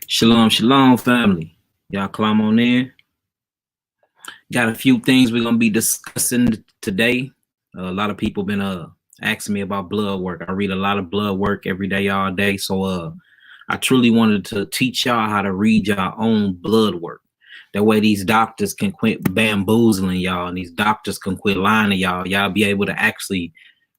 Shalom, shalom, family. Y'all climb on in. Got a few things we're gonna be discussing today. A lot of people been asking me about blood work. I read a lot of blood work every day, all day. So I truly wanted to teach y'all how to read your own blood work. That way these doctors can quit bamboozling y'all, and these doctors can quit lying to y'all. Y'all be able to actually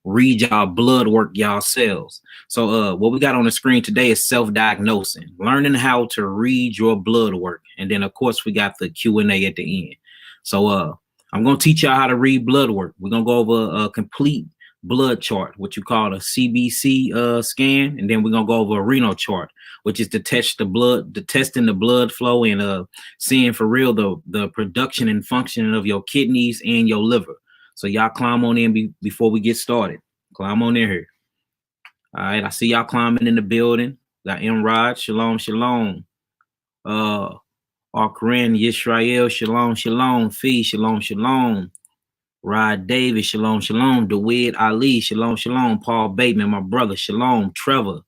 read y'all blood work yourselves. So what we got on the screen today is self-diagnosing, learning how to read your blood work. And then of course we got the Q&A at the end. So I'm gonna teach y'all how to read blood work. We're gonna go over a complete blood chart, what you call a CBC scan, and then we're gonna go over a renal chart, which is to test the blood, testing the blood flow and seeing for real the production and functioning of your kidneys and your liver. So y'all climb on in before we get started. Climb on in here. All right, I see y'all climbing in the building. Got Rod, shalom, shalom. Arkren, Yisrael, shalom, shalom. Fee, shalom, shalom. Rod Davis, shalom, shalom. DeWitt Ali, shalom, shalom. Paul Bateman, my brother, shalom. Trevor,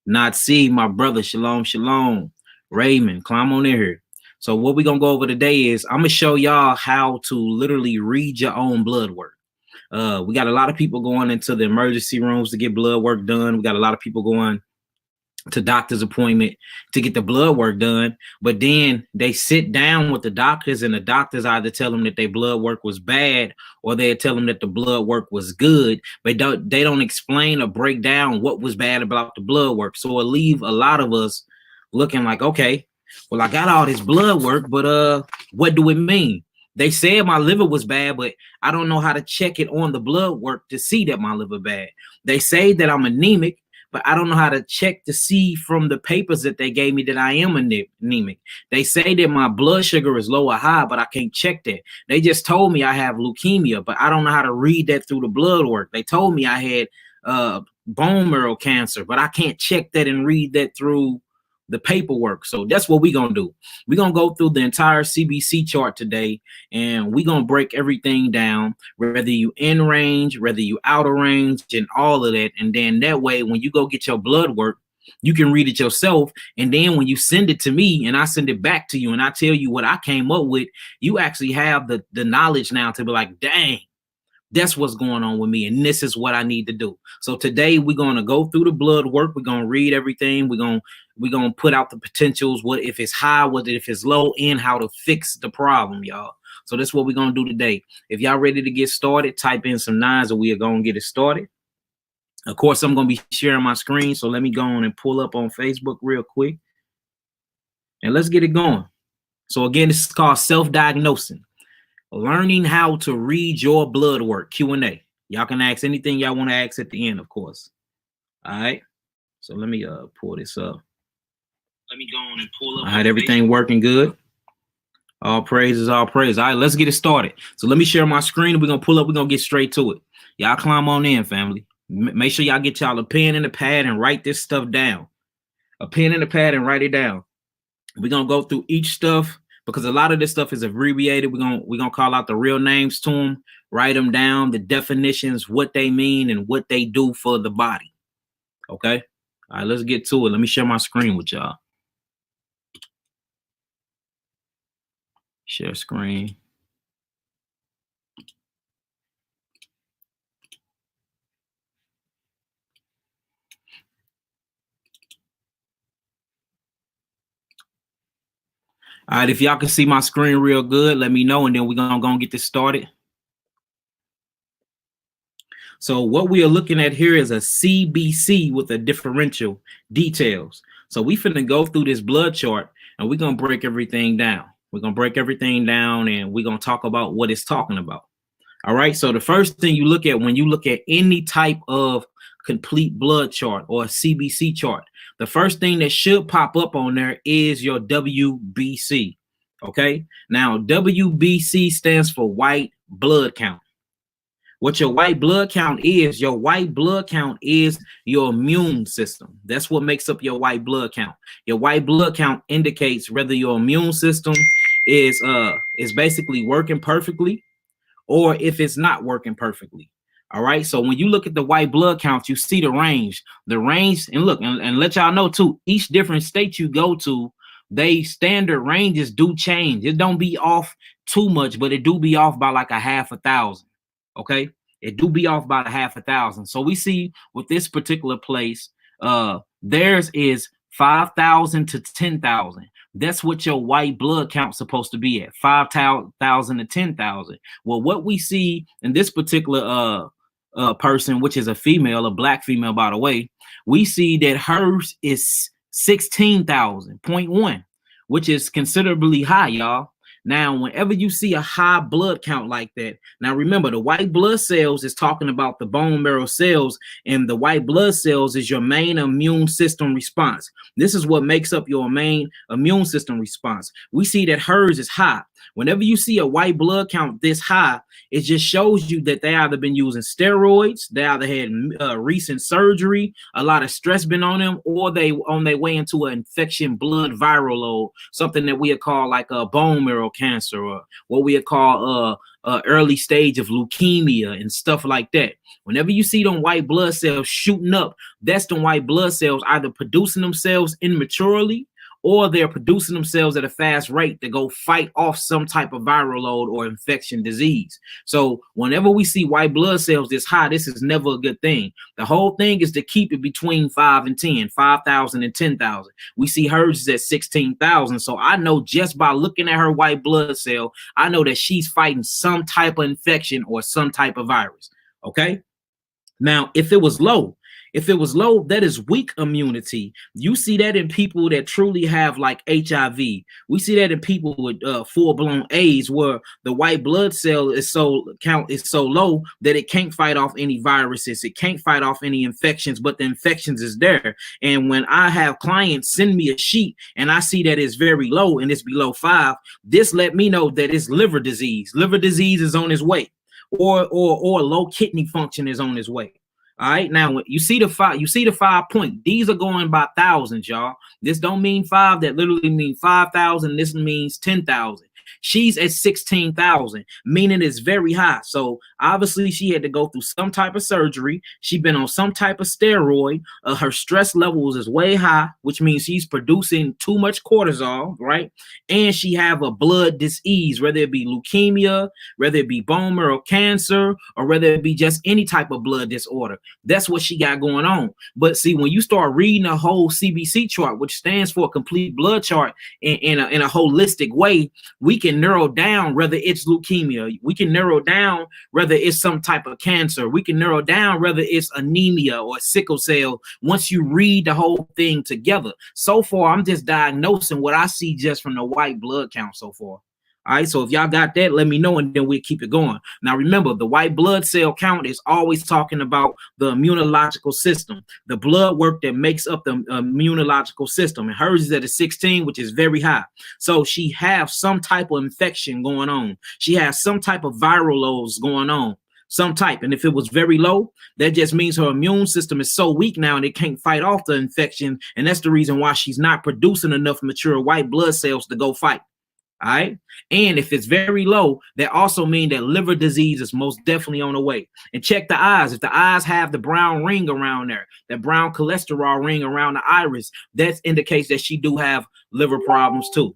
Nazi, my brother, shalom, shalom. Raymond, climb on in here. So what we're gonna go over today is I'm gonna show y'all how to literally read your own blood work. We got a lot of people going into the emergency rooms to get blood work done. We got a lot of people going to doctor's appointment to get the blood work done, but then they sit down with the doctors and the doctors either tell them that their blood work was bad or they tell them that the blood work was good, but they don't explain or break down what was bad about the blood work. So it'll leave a lot of us looking like, okay, well, I got all this blood work, but what do it mean? They said my liver was bad, but I don't know how to check it on the blood work to see that my liver bad. They say that I'm anemic, but I don't know how to check to see from the papers that they gave me that I am anemic. They say that my blood sugar is low or high, but I can't check that. They just told me I have leukemia, but I don't know how to read that through the blood work. They told me I had bone marrow cancer, but I can't check that and read that through the paperwork. So that's what we're gonna do. We're gonna go through the entire CBC chart today, and we're gonna break everything down, whether you in range, whether you out of range, and all of that. And then that way, when you go get your blood work, you can read it yourself. And then when you send it to me and I send it back to you and I tell you what I came up with, you actually have the knowledge now to be like, dang, that's what's going on with me, and this is what I need to do. So today we're going to go through the blood work. We're going to read everything. We're going to put out the potentials, what if it's high, what if it's low, and how to fix the problem, y'all. So that's what we're going to do today. If y'all ready to get started, type in some nines and we are going to get it started. Of course, I'm going to be sharing my screen, so let me go on and pull up on Facebook real quick, and let's get it going. So again, this is called self-diagnosing. Learning how to read your blood work, Q&A. Y'all can ask anything y'all want to ask at the end, of course. All right. So let me pull this up. Let me go on and pull up. All right, everything working good. All praises, all praise. All right, let's get it started. So let me share my screen. We're gonna pull up. We're gonna get straight to it. Y'all climb on in, family. Make sure y'all get y'all a pen and a pad and write this stuff down. A pen and a pad and write it down. We're gonna go through each stuff, because a lot of this stuff is abbreviated. We're gonna call out the real names to them, write them down, the definitions, what they mean, and what they do for the body. Okay. All right, let's get to it. Let me share my screen with y'all. Share screen. All right, if y'all can see my screen real good, let me know, and then we're gonna go and get this started. So what we are looking at here is a CBC with a differential details. So we finna go through this blood chart and we're gonna break everything down. We're gonna break everything down and we're gonna talk about what it's talking about. All right. So the first thing you look at when you look at any type of complete blood chart or a CBC chart, the first thing that should pop up on there is your WBC. Okay. Now WBC stands for white blood count. What your white blood count is your immune system. That's what makes up your white blood count. Your white blood count indicates whether your immune system is basically working perfectly or if it's not working perfectly. All right. So when you look at the white blood count, you see the range. The range, and look, and let y'all know too, each different state you go to, they standard ranges do change. It don't be off too much, but it do be off by like a 500,000. Okay. It do be off by a 500,000. So we see with this particular place, theirs is 5,000 to 10,000. That's what your white blood count's supposed to be at, 5,000 to 10,000. Well, what we see in this particular person, which is a female, a black female, by the way, we see that hers is 16,000.1, which is considerably high, y'all. Now, whenever you see a high blood count like that, now remember, the white blood cells is talking about the bone marrow cells, and the white blood cells is your main immune system response. This is what makes up your main immune system response. We see that hers is high. Whenever you see a white blood count this high, it just shows you that they either been using steroids, they either had recent surgery, a lot of stress been on them, or they on their way into an infection blood viral load, something that we would call like a bone marrow cancer, or what we would call early stage of leukemia and stuff like that. Whenever you see them white blood cells shooting up, that's the white blood cells either producing themselves immaturely, or they're producing themselves at a fast rate to go fight off some type of viral load or infection disease. So whenever we see white blood cells this high, this is never a good thing. The whole thing is to keep it between 5 and 10, 5,000 and 10,000. We see hers is at 16,000. So I know just by looking at her white blood cell, I know that she's fighting some type of infection or some type of virus. Okay. Now, if it was low, that is weak immunity. You see that in people that truly have like HIV. We see that in people with full-blown AIDS, where the white blood cell is so low that it can't fight off any viruses. It can't fight off any infections, but the infections is there. And when I have clients send me a sheet and I see that it's very low and it's below 5, this let me know that it's liver disease. Liver disease is on its way, or low kidney function is on its way. All right, now you see the 5 point. These are going by thousands, y'all. This don't mean 5. That literally means 5,000. This means 10,000. She's at 16,000, meaning it's very high. So obviously she had to go through some type of surgery. She's been on some type of steroid. Her stress levels is way high, which means she's producing too much cortisol, right? And she have a blood disease, whether it be leukemia, whether it be bone marrow cancer, or whether it be just any type of blood disorder. That's what she got going on. But see, when you start reading a whole CBC chart, which stands for a complete blood chart, in a holistic way, we can narrow down whether it's leukemia. We can narrow down whether it's some type of cancer. We can narrow down whether it's anemia or sickle cell once you read the whole thing together. So far, I'm just diagnosing what I see just from the white blood count so far. All right, so if y'all got that, let me know, and then we'll keep it going. Now, remember, the white blood cell count is always talking about the immunological system, the blood work that makes up the immunological system. And hers is at a 16, which is very high. So she has some type of infection going on. She has some type of viral loads going on, some type. And if it was very low, that just means her immune system is so weak now and it can't fight off the infection. And that's the reason why she's not producing enough mature white blood cells to go fight. All right. And if it's very low, that also means that liver disease is most definitely on the way. And check the eyes. If the eyes have the brown ring around there, that brown cholesterol ring around the iris, that indicates that she do have liver problems too.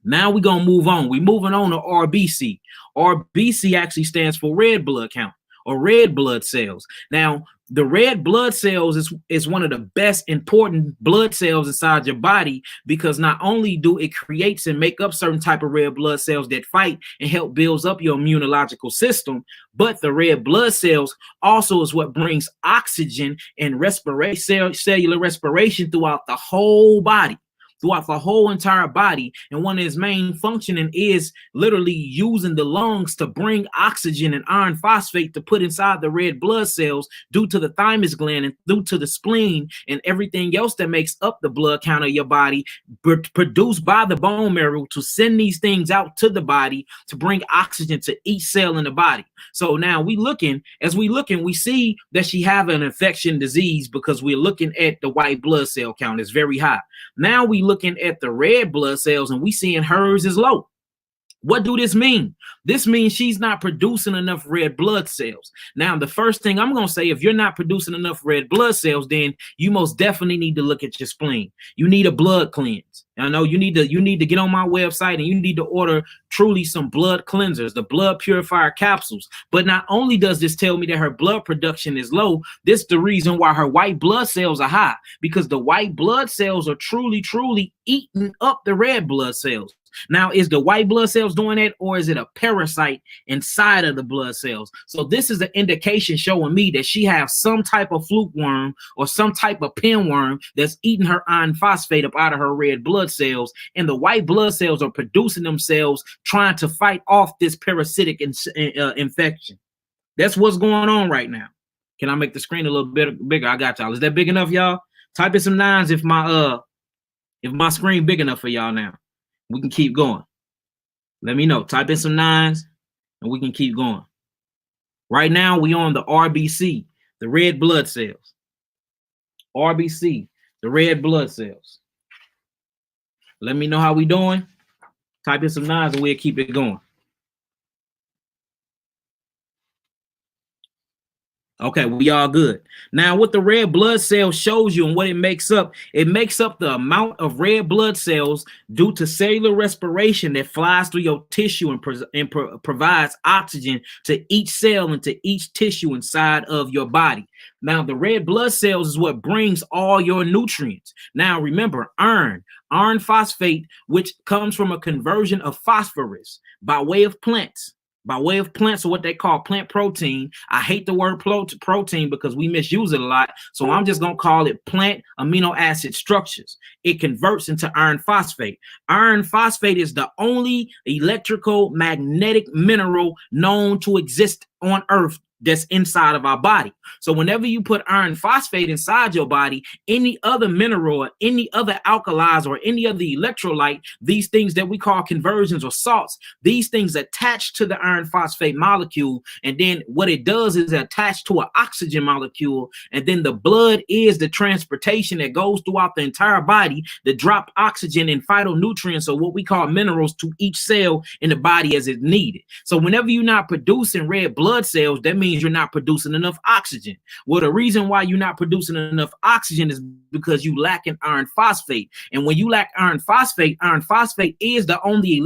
Now we're going to move on. We're moving on to RBC. RBC actually stands for red blood count or red blood cells. Now, the red blood cells is one of the best important blood cells inside your body, because not only do it creates and make up certain type of red blood cells that fight and help builds up your immunological system, but the red blood cells also is what brings oxygen and cellular respiration throughout the whole body. Throughout the whole entire body. And one of its main functioning is literally using the lungs to bring oxygen and iron phosphate to put inside the red blood cells due to the thymus gland and due to the spleen and everything else that makes up the blood count of your body, produced by the bone marrow to send these things out to the body to bring oxygen to each cell in the body. So now we see that she have an infection disease because we're looking at the white blood cell count is very high. Now we looking at the red blood cells and we seeing hers is low. What do this mean? This means she's not producing enough red blood cells. Now, the first thing I'm going to say, if you're not producing enough red blood cells, then you most definitely need to look at your spleen. You need a blood cleanse. I know you need to get on my website and you need to order truly some blood cleansers, the blood purifier capsules. But not only does this tell me that her blood production is low, this is the reason why her white blood cells are high, because the white blood cells are truly eating up the red blood cells. Now, is the white blood cells doing that, or is it a parasite inside of the blood cells? So this is an indication showing me that she has some type of fluke worm or some type of pinworm that's eating her iron phosphate up out of her red blood cells, and the white blood cells are producing themselves trying to fight off this parasitic infection. That's what's going on right now. Can I make the screen a little bit bigger? I got y'all. Is that big enough, y'all? Type in some 9s if my screen big enough for y'all now. We can keep going. Let me know. Type in some 9s and we can keep going. Right now, we on the RBC, the red blood cells. RBC, the red blood cells. Let me know how we doing. Type in some 9s and we'll keep it going. Okay, we all good. Now, what the red blood cell shows you and what it makes up the amount of red blood cells due to cellular respiration that flies through your tissue and provides oxygen to each cell and to each tissue inside of your body. Now, the red blood cells is what brings all your nutrients. Now, remember, iron phosphate, which comes from a conversion of phosphorus by way of plants. By way of plants, or what they call plant protein. I hate the word protein because we misuse it a lot. So I'm just going to call it plant amino acid structures. It converts into iron phosphate. Iron phosphate is the only electrical magnetic mineral known to exist on Earth that's inside of our body. So whenever you put iron phosphate inside your body, any other mineral or any other alkalis or any other electrolyte, these things that we call conversions or salts, these things attach to the iron phosphate molecule, and then what it does is attach to an oxygen molecule, and then the blood is the transportation that goes throughout the entire body to drop oxygen and phytonutrients, or what we call minerals, to each cell in the body as it's needed. So whenever you're not producing red blood cells, that means you're not producing enough oxygen. Well, the reason why you're not producing enough oxygen is because you lack in iron phosphate. And when you lack iron phosphate is the only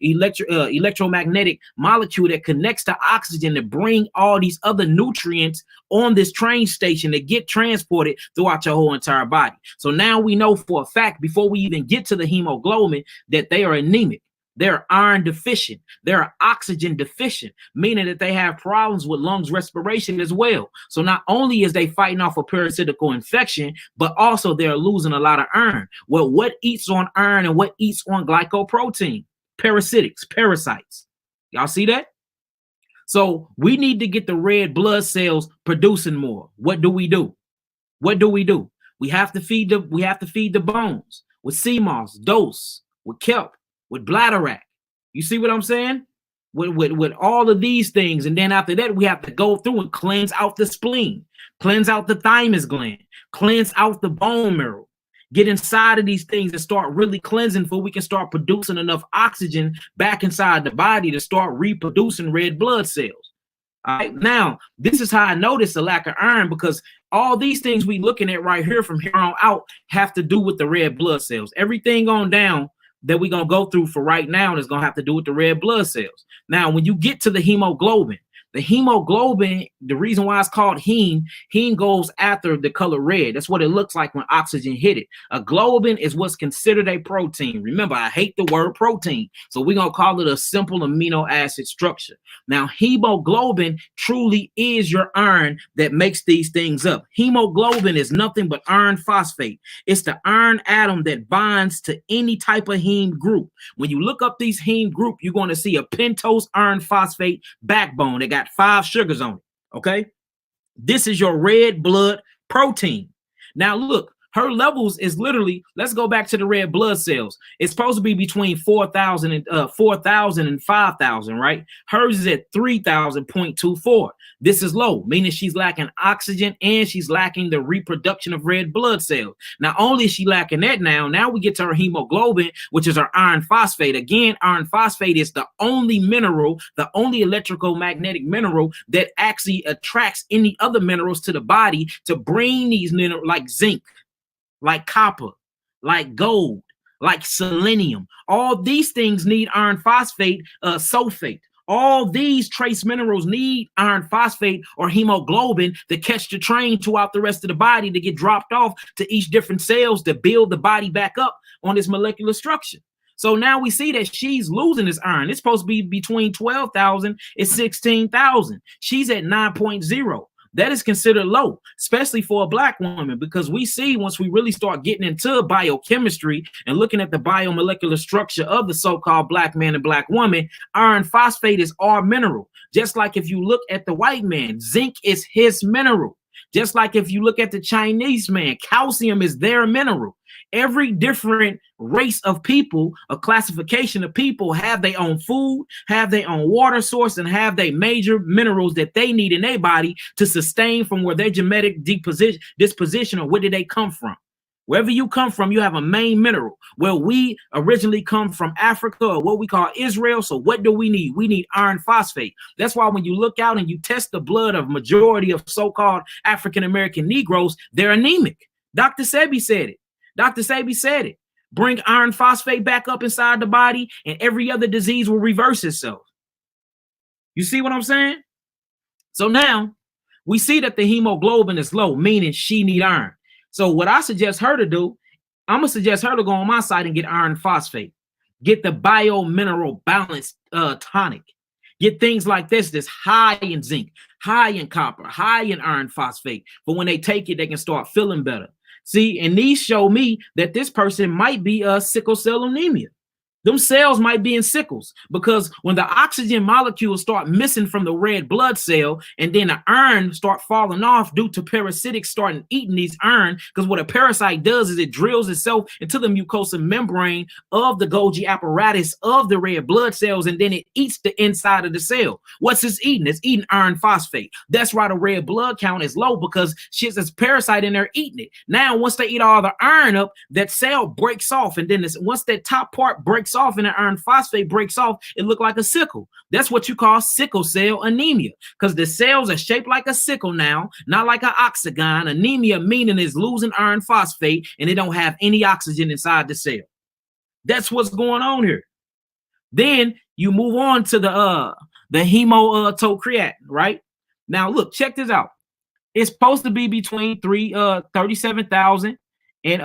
electromagnetic molecule that connects to oxygen to bring all these other nutrients on this train station that get transported throughout your whole entire body. So now we know for a fact, before we even get to the hemoglobin, that they are anemic. They're iron deficient. They're oxygen deficient, meaning that they have problems with lungs respiration as well. So not only is they fighting off a parasitical infection, but also they're losing a lot of iron. Well, what eats on iron and what eats on glycoprotein? Parasites. Y'all see that? So we need to get the red blood cells producing more. What do we do? We have to feed the bones with sea moss, dose, with kelp, with bladderwrack. You see what I'm saying? With all of these things. And then after that, we have to go through and cleanse out the spleen, cleanse out the thymus gland, cleanse out the bone marrow, get inside of these things and start really cleansing before we can start producing enough oxygen back inside the body to start reproducing red blood cells. All right, now this is how I notice the lack of iron, because all these things we looking at right here from here on out have to do with the red blood cells. Everything on down that we're going to go through for right now is going to have to do with the red blood cells. Now, when you get to the hemoglobin, the reason why it's called heme goes after the color red. That's what it looks like when oxygen hit it. A globin is what's considered a protein. Remember, I hate the word protein, so we're going to call it a simple amino acid structure. Now, hemoglobin truly is your iron that makes these things up. Hemoglobin is nothing but iron phosphate. It's the iron atom that binds to any type of heme group. When you look up these heme group, you're going to see a pentose iron phosphate backbone. They got 5 sugars on it. Okay, this is your red blood protein. Now look, Her levels is literally, let's go back to the red blood cells. It's supposed to be between 4,000 and 4,000 and 5,000, right? Hers is at 3,000.24. This is low, meaning she's lacking oxygen and she's lacking the reproduction of red blood cells. Not only is she lacking that now we get to her hemoglobin, which is our iron phosphate. Again, iron phosphate is the only mineral, the only electrical magnetic mineral that actually attracts any other minerals to the body to bring these minerals like zinc, like copper, like gold, like selenium. All these things need iron phosphate, sulfate. All these trace minerals need iron phosphate or hemoglobin to catch the train throughout the rest of the body to get dropped off to each different cells to build the body back up on this molecular structure. So now we see that she's losing this iron. It's supposed to be between 12,000 and 16,000. She's at 9.0. That is considered low, especially for a black woman, because we see once we really start getting into biochemistry and looking at the biomolecular structure of the so-called black man and black woman, iron phosphate is our mineral. Just like if you look at the white man, zinc is his mineral. Just like if you look at the Chinese man, calcium is their mineral. Every different race of people, a classification of people, have their own food, have their own water source, and have their major minerals that they need in their body to sustain from where their genetic disposition or where did they come from. Wherever you come from, you have a main mineral. Well, we originally come from Africa, or what we call Israel. So what do we need? We need iron phosphate. That's why when you look out and you test the blood of majority of so-called African-American Negroes, they're anemic. Dr. Sebi said it. Dr. Sebi said it. Bring iron phosphate back up inside the body and every other disease will reverse itself. You see what I'm saying? So now we see that the hemoglobin is low, meaning she need iron. So what I suggest her to do, I'm going to suggest her to go on my site and get iron phosphate. Get the bio-mineral balance tonic. Get things like this that's high in zinc, high in copper, high in iron phosphate. But when they take it, they can start feeling better. See, and these show me that this person might be sickle cell anemia. Them cells might be in sickles because when the oxygen molecules start missing from the red blood cell and then the iron start falling off due to parasitics starting eating these iron, because what a parasite does is it drills itself into the mucosal membrane of the Golgi apparatus of the red blood cells, and then it eats the inside of the cell. What's it eating? It's eating iron phosphate. That's why the red blood count is low, because shit's this parasite in there eating it. Now, once they eat all the iron up, that cell breaks off, and then once that top part breaks off and the iron phosphate breaks off, it look like a sickle. That's what you call sickle cell anemia, because the cells are shaped like a sickle now, not like an octagon. Anemia meaning is losing iron phosphate and they don't have any oxygen inside the cell. That's what's going on here. Then you move on to the hematocreat, right? Now look, check this out. It's supposed to be between 37,000 and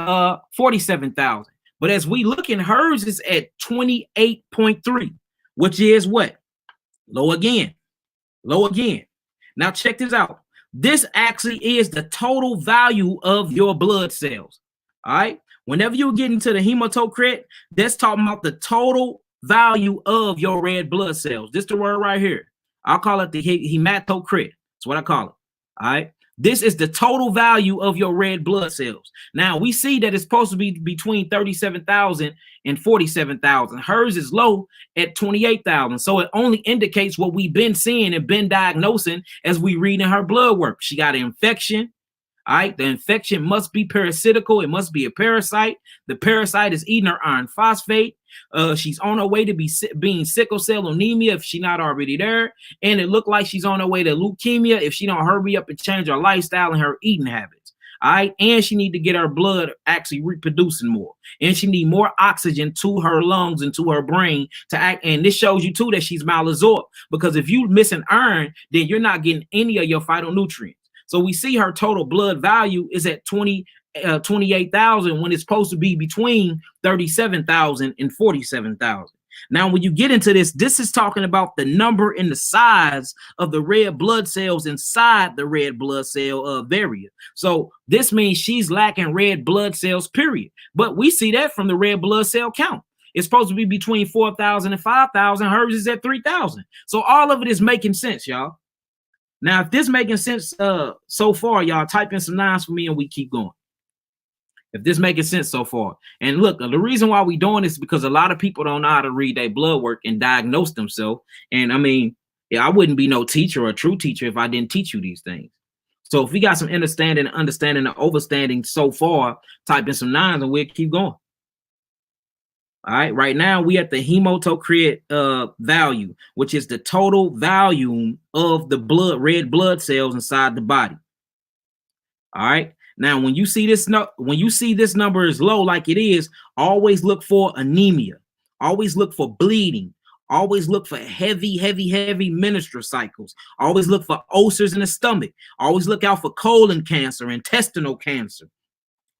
47,000. But as we look in, hers is at 28.3, which is what? Low again. Low again. Now check this out. This actually is the total value of your blood cells. All right. Whenever you get into the hematocrit, that's talking about the total value of your red blood cells. This is the word right here. I'll call it the hematocrit. That's what I call it. All right. This is the total value of your red blood cells. Now, we see that it's supposed to be between 37,000 and 47,000. Hers is low at 28,000. So it only indicates what we've been seeing and been diagnosing as we read in her blood work. She got an infection. All right. The infection must be parasitical. It must be a parasite. The parasite is eating her iron phosphate. She's on her way to being sickle cell anemia if she's not already there. And it looked like she's on her way to leukemia if she don't hurry up and change her lifestyle and her eating habits. All right. And she need to get her blood actually reproducing more. And she need more oxygen to her lungs and to her brain to act. And this shows you too that she's malabsorbed, because if you missing iron, then you're not getting any of your phytonutrients. So we see her total blood value is at 28,000 when it's supposed to be between 37,000 and 47,000. Now, when you get into this, this is talking about the number and the size of the red blood cells inside the red blood cell barrier. So this means she's lacking red blood cells, period. But we see that from the red blood cell count. It's supposed to be between 4,000 and 5,000. Hers is at 3,000. So all of it is making sense, y'all. Now, if this making sense so far, y'all type in some nines for me and we keep going. If this making sense so far. And look, the reason why we doing this is because a lot of people don't know how to read their blood work and diagnose themselves. And I mean, yeah, I wouldn't be no teacher or a true teacher if I didn't teach you these things. So if we got some understanding and overstanding so far, type in some 9s and we'll keep going. All right, right now we at the hematocrit value, which is the total volume of the red blood cells inside the body. All right. Now, when you see this number is low, like it is, always look for anemia. Always look for bleeding. Always look for heavy menstrual cycles. Always look for ulcers in the stomach. Always look out for colon cancer, intestinal cancer.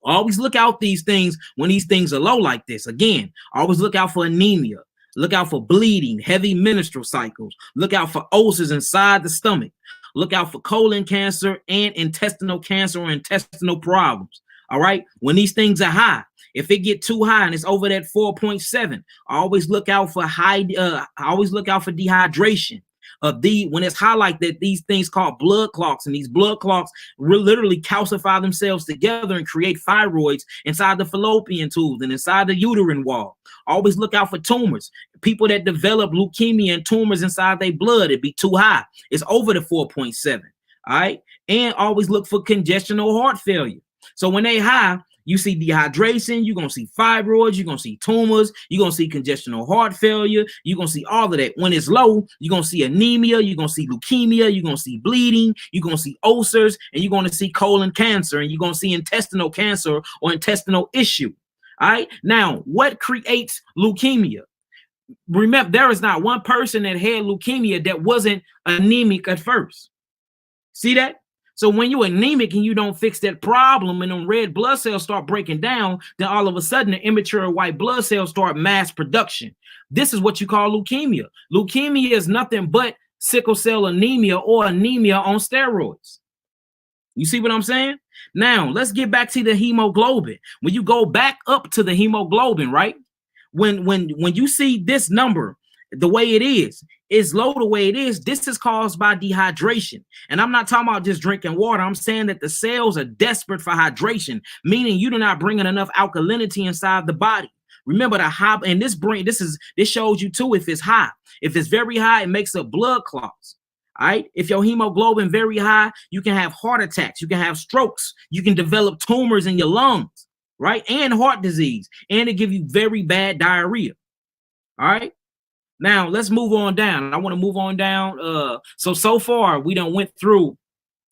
Always look out these things when these things are low like this. Again, always look out for anemia. Look out for bleeding, heavy menstrual cycles. Look out for ulcers inside the stomach. Look out for colon cancer and intestinal cancer or intestinal problems. All right. When these things are high, if it get too high and it's over that 4.7, always look out for always look out for dehydration. When it's high like that, these things called blood clots, and these blood clots literally calcify themselves together and create fibroids inside the fallopian tubes and inside the uterine wall. Always look out for tumors. People that develop leukemia and tumors inside their blood, it'd be too high. It's over the 4.7. All right. And always look for congestional heart failure. So when they high, you see dehydration, you're going to see fibroids, you're going to see tumors, you're going to see congestional heart failure, you're going to see all of that. When it's low, you're going to see anemia, you're going to see leukemia, you're going to see bleeding, you're going to see ulcers, and you're going to see colon cancer, and you're going to see intestinal cancer or intestinal issue. All right. Now, what creates leukemia? Remember, there is not one person that had leukemia that wasn't anemic at first. See that? So when you're anemic and you don't fix that problem and them red blood cells start breaking down, then all of a sudden the immature white blood cells start mass production. This is what you call leukemia. Leukemia is nothing but sickle cell anemia or anemia on steroids. You see what I'm saying? Now, let's get back to the hemoglobin. When you go back up to the hemoglobin, right? When you see this number, the way it is low the way it is, this is caused by dehydration. And I'm not talking about just drinking water. I'm saying that the cells are desperate for hydration, meaning you do not bring in enough alkalinity inside the body. Remember the high, and this shows you too if it's high. If it's very high, it makes up blood clots. All right. If your hemoglobin very high, you can have heart attacks, you can have strokes, you can develop tumors in your lungs, right? And heart disease, and it give you very bad diarrhea. All right. Now let's move on down. I want to move on down. So far we done went through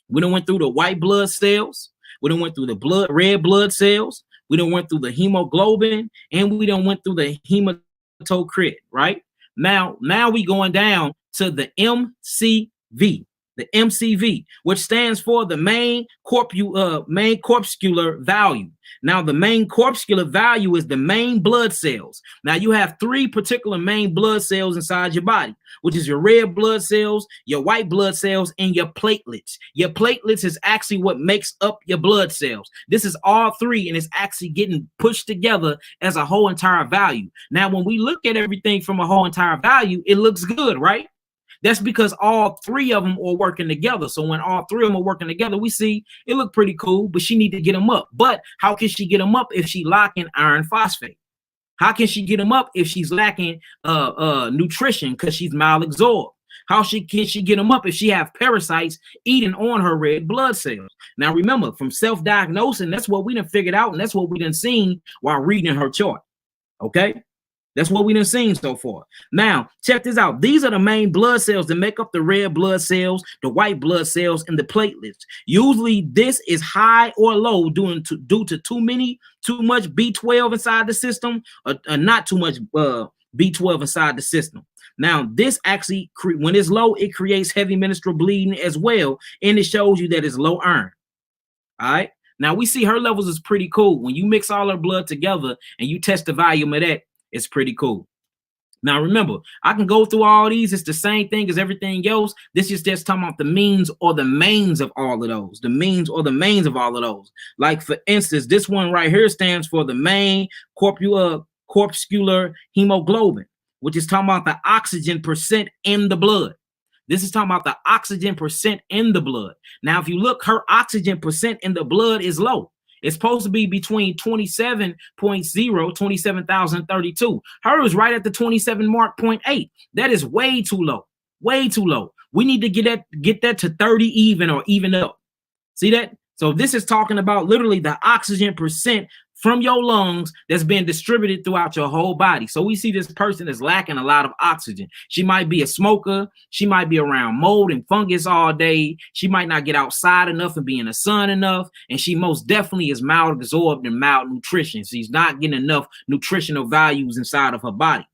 the white blood cells. We done went through the red blood cells. We done went through the hemoglobin, and we done went through the hematocrit. Right now we going down to the MCV. The MCV, which stands for the main corpuscular value. Now, the main corpuscular value is the main blood cells. Now, you have 3 particular main blood cells inside your body, which is your red blood cells, your white blood cells, and your platelets. Your platelets is actually what makes up your blood cells. This is all 3, and it's actually getting pushed together as a whole entire value. Now, when we look at everything from a whole entire value, it looks good, right? That's because all 3 of them are working together. So when all 3 of them are working together, we see it look pretty cool, but she need to get them up. But how can she get them up if she lacking iron phosphate? How can she get them up if she's lacking nutrition because she's malabsorbed? How can she get them up if she have parasites eating on her red blood cells? Now, remember, from self-diagnosing, that's what we done figured out, and that's what we done seen while reading her chart. Okay? That's what we done seen so far. Now, check this out. These are the main blood cells that make up the red blood cells, the white blood cells, and the platelets. Usually, this is high or low due to too much B12 inside the system, or not too much B12 inside the system. Now, this actually, when it's low, it creates heavy menstrual bleeding as well, and it shows you that it's low iron. All right. Now, we see her levels is pretty cool. When you mix all her blood together and you test the volume of that, it's pretty cool. Now, remember, I can go through all these. It's the same thing as everything else. This is just talking about the means or the mains of all of those. The means or the mains of all of those. Like, for instance, this one right here stands for the main corpuscular hemoglobin, which is talking about the oxygen percent in the blood. This is talking about the oxygen percent in the blood. Now, if you look, her oxygen percent in the blood is low. It's supposed to be between 27.0, 27,032. Hers right at the 27 mark, 0.8. That is way too low. Way too low. We need to get that to 30 even or even up. See that? So this is talking about literally the oxygen percent from your lungs that's being distributed throughout your whole body. So we see this person is lacking a lot of oxygen. She might be a smoker. She might be around mold and fungus all day. She might not get outside enough and be in the sun enough. And she most definitely is malabsorbed and malnutrition. She's not getting enough nutritional values inside of her body.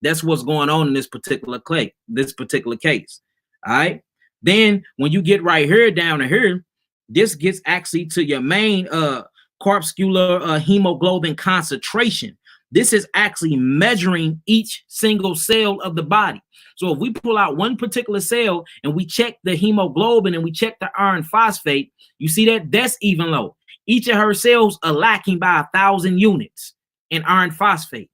That's what's going on in this particular case. All right. Then when you get right here down to here, this gets actually to your main corpuscular hemoglobin concentration. This is actually measuring each single cell of the body. So if we pull out one particular cell and we check the hemoglobin and we check the iron phosphate, you see that that's even low. Each of her cells are lacking by 1,000 units in iron phosphate.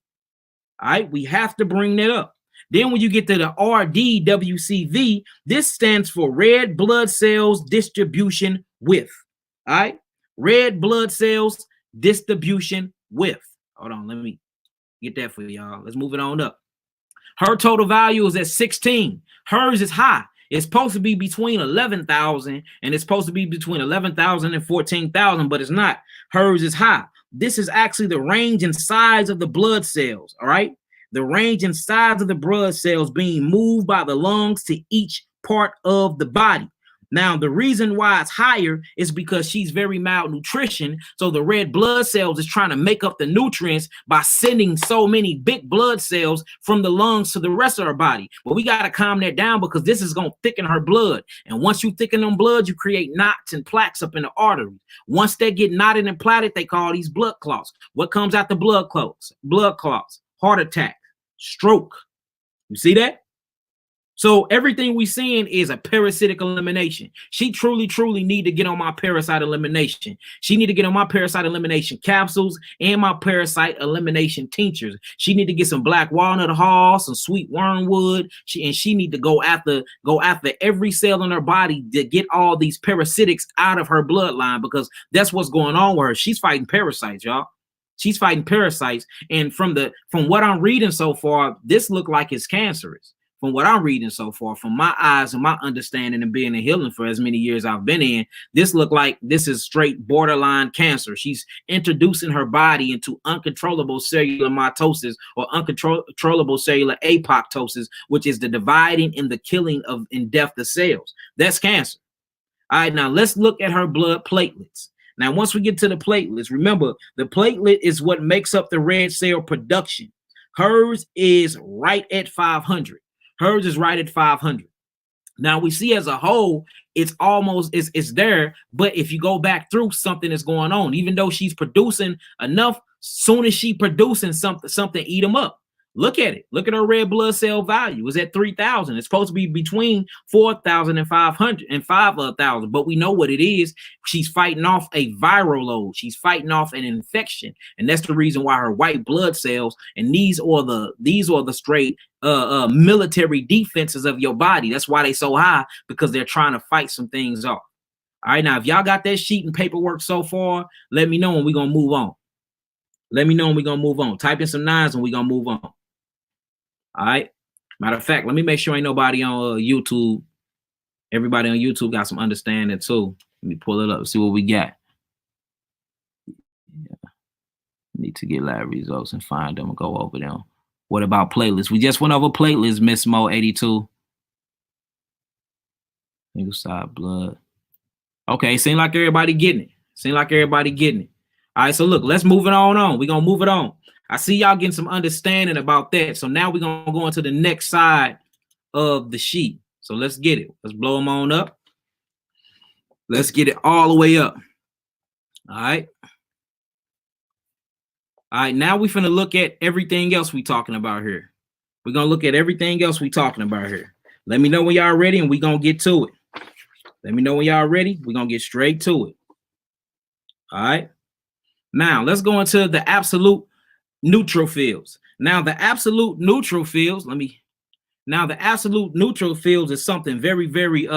All right, we have to bring that up. Then when you get to the RDWCV, this stands for red blood cells distribution width. All right, red blood cells distribution width. Hold on, let me get that for y'all. Let's move it on up. Her total value is at 16. Hers is high. It's supposed to be between 11,000 and it's supposed to be between 11,000 and 14,000, but it's not. Hers is high. This is actually the range and size of the blood cells. All right. The range and size of the blood cells being moved by the lungs to each part of the body. Now, the reason why it's higher is because she's very malnutrition. So the red blood cells is trying to make up the nutrients by sending so many big blood cells from the lungs to the rest of her body. But we got to calm that down because this is going to thicken her blood. And once you thicken them blood, you create knots and plaques up in the arteries. Once they get knotted and plaited, they call these blood clots. What comes out the blood clots? Blood clots, heart attack, stroke. You see that? So everything we seeing is a parasitic elimination. She truly need to get on my parasite elimination. She need to get on my parasite elimination capsules and my parasite elimination tinctures. She need to get some black walnut hull, some sweet wormwood. She need to go after every cell in her body to get all these parasitics out of her bloodline, because that's what's going on with her. She's fighting parasites, y'all. She's fighting parasites. And from what I'm reading so far, this look like it's cancerous. From what I'm reading so far, from my eyes and my understanding and being in healing for as many years I've been in, this look like this is straight borderline cancer. She's introducing her body into uncontrollable cellular mitosis or uncontrollable cellular apoptosis, which is the dividing and the killing of and death of cells. That's cancer. All right, now let's look at her blood platelets. Now, once we get to the platelets, remember the platelet is what makes up the red cell production. Hers is right at 500. Hers is right at 500. Now we see as a whole, it's almost it's there. But if you go back through, something is going on. Even though she's producing enough, soon as she producing something eat them up. Look at it. Look at her red blood cell value. It's at 3,000. It's supposed to be between 4,000 and 500 and 5,000. But we know what it is. She's fighting off a viral load. She's fighting off an infection, and that's the reason why her white blood cells and these are the straight military defenses of your body. That's why they so high, because they're trying to fight some things off. All right, now if y'all got that sheet and paperwork so far, let me know and we're gonna move on. Let me know and we're gonna move on. Type in some nines and we're gonna move on. All right. Matter of fact, let me make sure ain't nobody on YouTube. Everybody on YouTube got some understanding too. Let me pull it up, see what we got. Yeah. Need to get live results and find them and go over them. What about playlists? We just went over playlists, Miss Mo 82. Single side blood. Okay, seem like everybody getting it. All right, so look, let's move it on. We're gonna move it on. I see y'all getting some understanding about that. So now we're going to go into the next side of the sheet. So let's get it. Let's blow them on up. Let's get it all the way up. All right. All right. Now we're finna look at everything else we talking about here. We're going to look at everything else we talking about here. Let me know when y'all ready and we're going to get to it. Let me know when y'all ready. We're going to get straight to it. All right. Now let's go into the absolute neutrophils. Now the absolute neutrophils, Now, the absolute neutrophils is something very, very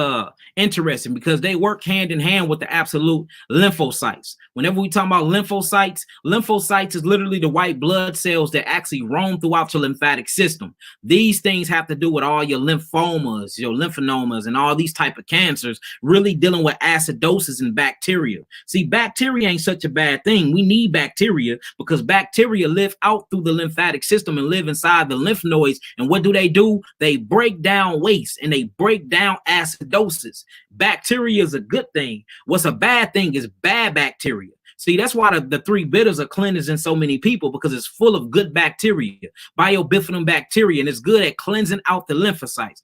interesting because they work hand in hand with the absolute lymphocytes. Whenever we talk about lymphocytes is literally the white blood cells that actually roam throughout your lymphatic system. These things have to do with all your lymphomas, your lymphanomas, and all these type of cancers, really dealing with acidosis and bacteria. See, bacteria ain't such a bad thing. We need bacteria because bacteria live out through the lymphatic system and live inside the lymph nodes. And what do? They break down waste and they break down acidosis. Bacteria is a good thing. What's a bad thing is bad bacteria. See, that's why the three bitters are cleansing so many people, because it's full of good bacteria, biobifidum bacteria, and it's good at cleansing out the lymphocytes.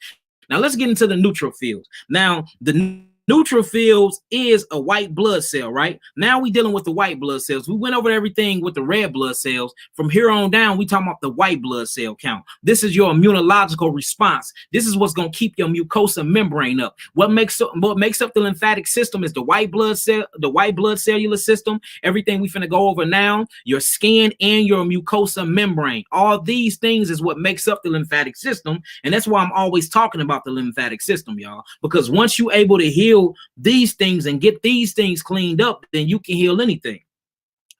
Now let's get into the neutrophils. Now the neutrophils is a white blood cell, right? Now we dealing with the white blood cells. We went over everything with the red blood cells. From here on down, we talking about the white blood cell count. This is your immunological response. This is what's going to keep your mucosa membrane up. What makes up the lymphatic system is the white blood cellular system. Everything we finna go over now, your skin and your mucosa membrane. All these things is what makes up the lymphatic system. And that's why I'm always talking about the lymphatic system, y'all, because once you're able to heal these things and get these things cleaned up, then you can heal anything.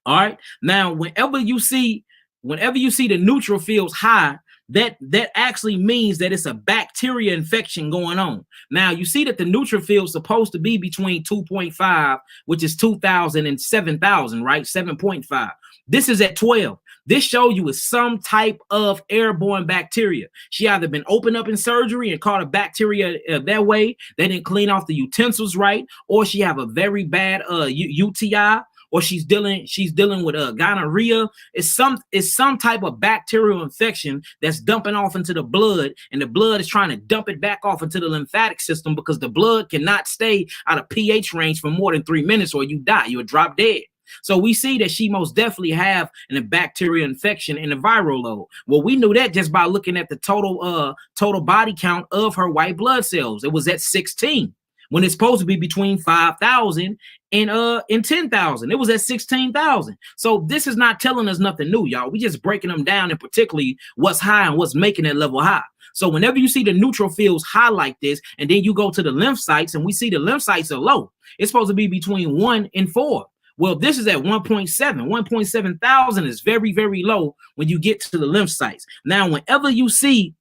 All right. Now, whenever you see the neutrophils high, that actually means that it's a bacteria infection going on. Now, you see that the neutrophil is supposed to be between 2.5, which is 2,000, and 7,000, right? 7.5. This is at 12. This shows you is some type of airborne bacteria. She either been opened up in surgery and caught a bacteria that way. They didn't clean off the utensils right, or she have a very bad UTI, or she's dealing with gonorrhea. It's some type of bacterial infection that's dumping off into the blood, and the blood is trying to dump it back off into the lymphatic system because the blood cannot stay out of pH range for more than 3 minutes or you die. You'll drop dead. So we see that she most definitely have a bacterial infection and a viral load. Well, we knew that just by looking at the total body count of her white blood cells. It was at 16 when it's supposed to be between 5,000 and 10,000. It was at 16,000. So this is not telling us nothing new, y'all. We just breaking them down, and particularly what's high and what's making that level high. So whenever you see the neutrophils high like this, and then you go to the lymphocytes and we see the lymphocytes are low, it's supposed to be between 1 and 4. Well, this is at 1.7. 1.7 thousand is very, very low when you get to the lymphocytes. Now, whenever you see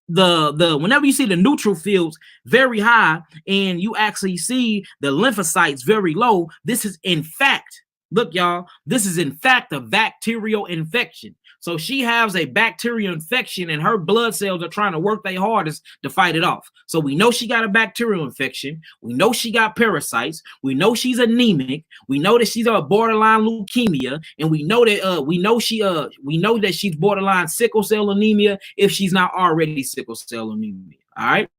the neutrophils very high and you actually see the lymphocytes very low, this is in fact, look, y'all, this is in fact a bacterial infection. So she has a bacterial infection and her blood cells are trying to work their hardest to fight it off. So we know she got a bacterial infection. We know she got parasites. We know she's anemic. We know that she's a borderline leukemia, and we know that she's borderline sickle cell anemia if she's not already sickle cell anemia. All right.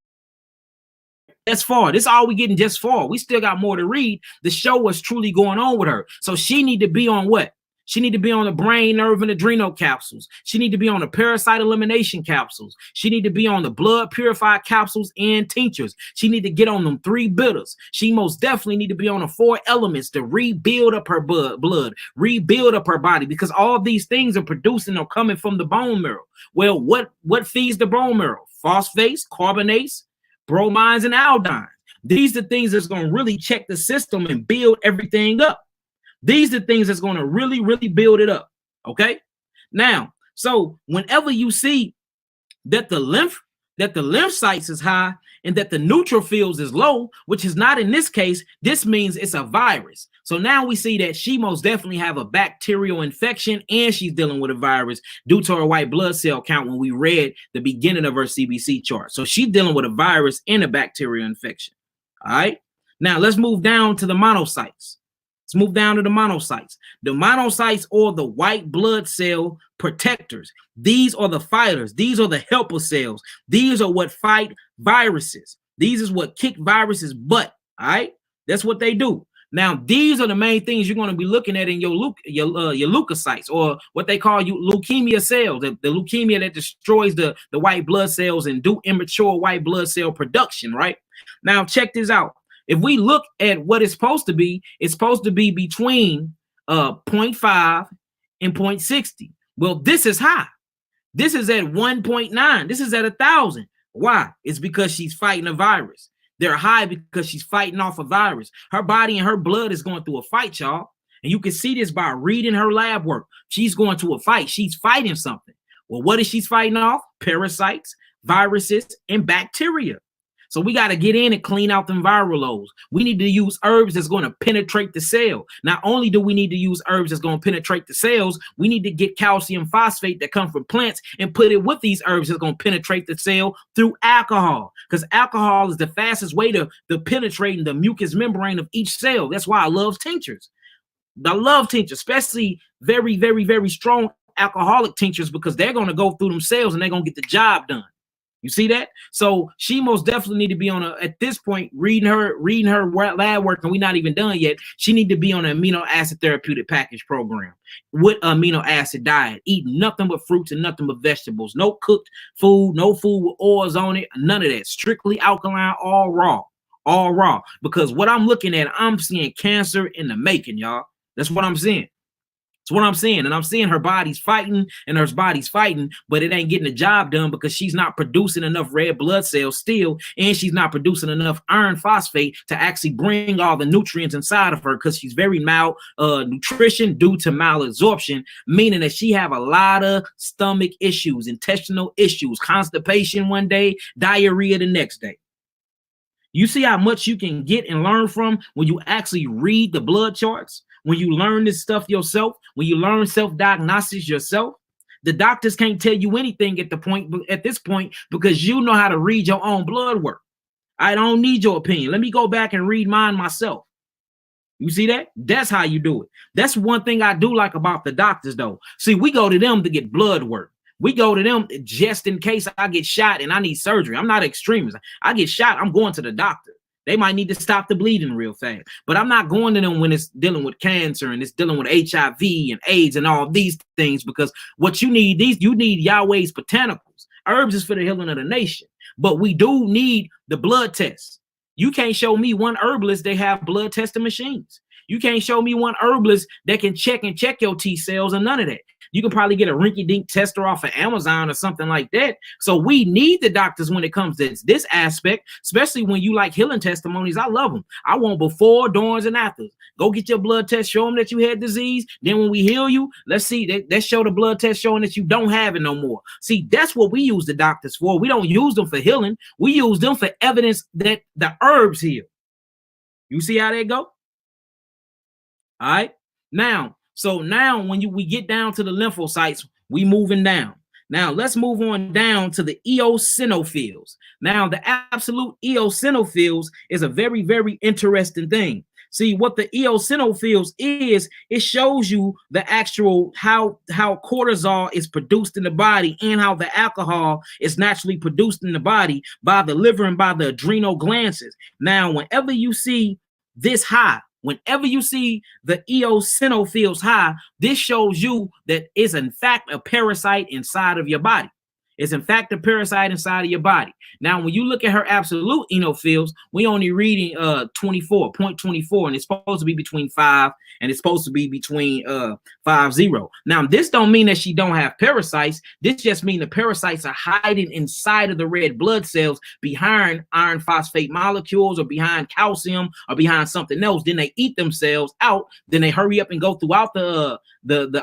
That's far. This is all we getting just far. We still got more to read to show what's truly going on with her. So she need to be on what? She need to be on the brain, nerve, and adrenal capsules. She need to be on the parasite elimination capsules. She need to be on the blood purified capsules and tinctures. She need to get on them 3 bitters. She most definitely need to be on the 4 elements to rebuild up her blood, rebuild up her body, because all these things are producing or coming from the bone marrow. Well, what feeds the bone marrow? Phosphates, carbonates, bromines, and aldehydes. These are things that's going to really check the system and build everything up. These are things that's going to really, really build it up. Okay. Now, so whenever you see that the lymphocytes is high and that the neutrophils is low, which is not in this case, this means it's a virus. So now we see that she most definitely have a bacterial infection and she's dealing with a virus due to her white blood cell count when we read the beginning of her CBC chart. So she's dealing with a virus and a bacterial infection. All right. Now let's move down to the monocytes. Let's move down to the monocytes. The monocytes are the white blood cell protectors. These are the fighters. These are the helper cells. These are what fight viruses. These is what kick viruses' butt. All right, that's what they do. Now, these are the main things you're going to be looking at in your leukocytes, or what they call leukemia cells, the leukemia that destroys the white blood cells and do immature white blood cell production, right? Now, check this out. If we look at what it's supposed to be between 0.5 and 0.60. Well, this is high. This is at 1.9. This is at 1,000. Why? It's because she's fighting a virus. They're high because she's fighting off a virus. Her body and her blood is going through a fight, y'all. And you can see this by reading her lab work. She's going to a fight. She's fighting something. Well, what is she fighting off? Parasites, viruses, and bacteria. So we got to get in and clean out them viral loads. We need to use herbs that's going to penetrate the cell. Not only do we need to use herbs that's going to penetrate the cells, we need to get calcium phosphate that comes from plants and put it with these herbs that's going to penetrate the cell through alcohol. Because alcohol is the fastest way to penetrating the mucous membrane of each cell. That's why I love tinctures. I love tinctures, especially very, very, very strong alcoholic tinctures, because they're going to go through them cells and they're going to get the job done. You see that? So she most definitely need to be on at this point, reading her lab work, and we're not even done yet. She need to be on an amino acid therapeutic package program with amino acid diet, eating nothing but fruits and nothing but vegetables, no cooked food, no food with oils on it, none of that. Strictly alkaline, all raw. Because what I'm looking at, I'm seeing cancer in the making, y'all. That's what I'm seeing. That's what I'm saying. And I'm seeing her body's fighting and her body's fighting, but it ain't getting the job done because she's not producing enough red blood cells still, and she's not producing enough iron phosphate to actually bring all the nutrients inside of her, because she's very malnutrition due to malabsorption, meaning that she have a lot of stomach issues, intestinal issues, constipation one day, diarrhea the next day. You see how much you can get and learn from when you actually read the blood charts? When you learn this stuff yourself, when you learn self-diagnosis yourself, the doctors can't tell you anything at this point because you know how to read your own blood work. I don't need your opinion. Let me go back and read mine myself. You see that? That's how you do it. That's one thing I do like about the doctors, though. See, we go to them to get blood work. We go to them just in case I get shot and I need surgery. I'm not an extremist. I get shot, I'm going to the doctor. They might need to stop the bleeding real fast. But I'm not going to them when it's dealing with cancer and it's dealing with HIV and AIDS and all these things, because what you need, you need Yahweh's botanicals. Herbs is for the healing of the nation. But we do need the blood tests. You can't show me one herbalist that have blood testing machines. You can't show me one herbalist that can check your T cells and none of that. You can probably get a rinky-dink tester off of Amazon or something like that. So we need the doctors when it comes to this aspect, especially when you like healing testimonies. I love them. I want before, during, and afters. Go get your blood test, show them that you had disease. Then when we heal you, let's see, let's show the blood test showing that you don't have it no more. See, that's what we use the doctors for. We don't use them for healing. We use them for evidence that the herbs heal. You see how they go? All right. Now when we get down to the lymphocytes, we moving down. Now let's move on down to the eosinophils. Now the absolute eosinophils is a very, very interesting thing. See what the eosinophils is, it shows you the actual how cortisol is produced in the body and how the alcohol is naturally produced in the body by the liver and by the adrenal glands. Now, whenever you see this high, whenever you see the eosinophils high, this shows you that it's in fact a parasite inside of your body. It's in fact a parasite inside of your body. Now, when you look at her absolute eosinophils, we only reading 24.24, and it's supposed to be between 5 and it's supposed to be between 50. Now, this don't mean that she don't have parasites. This just means the parasites are hiding inside of the red blood cells behind iron phosphate molecules or behind calcium or behind something else. Then they eat themselves out. Then they hurry up and go throughout the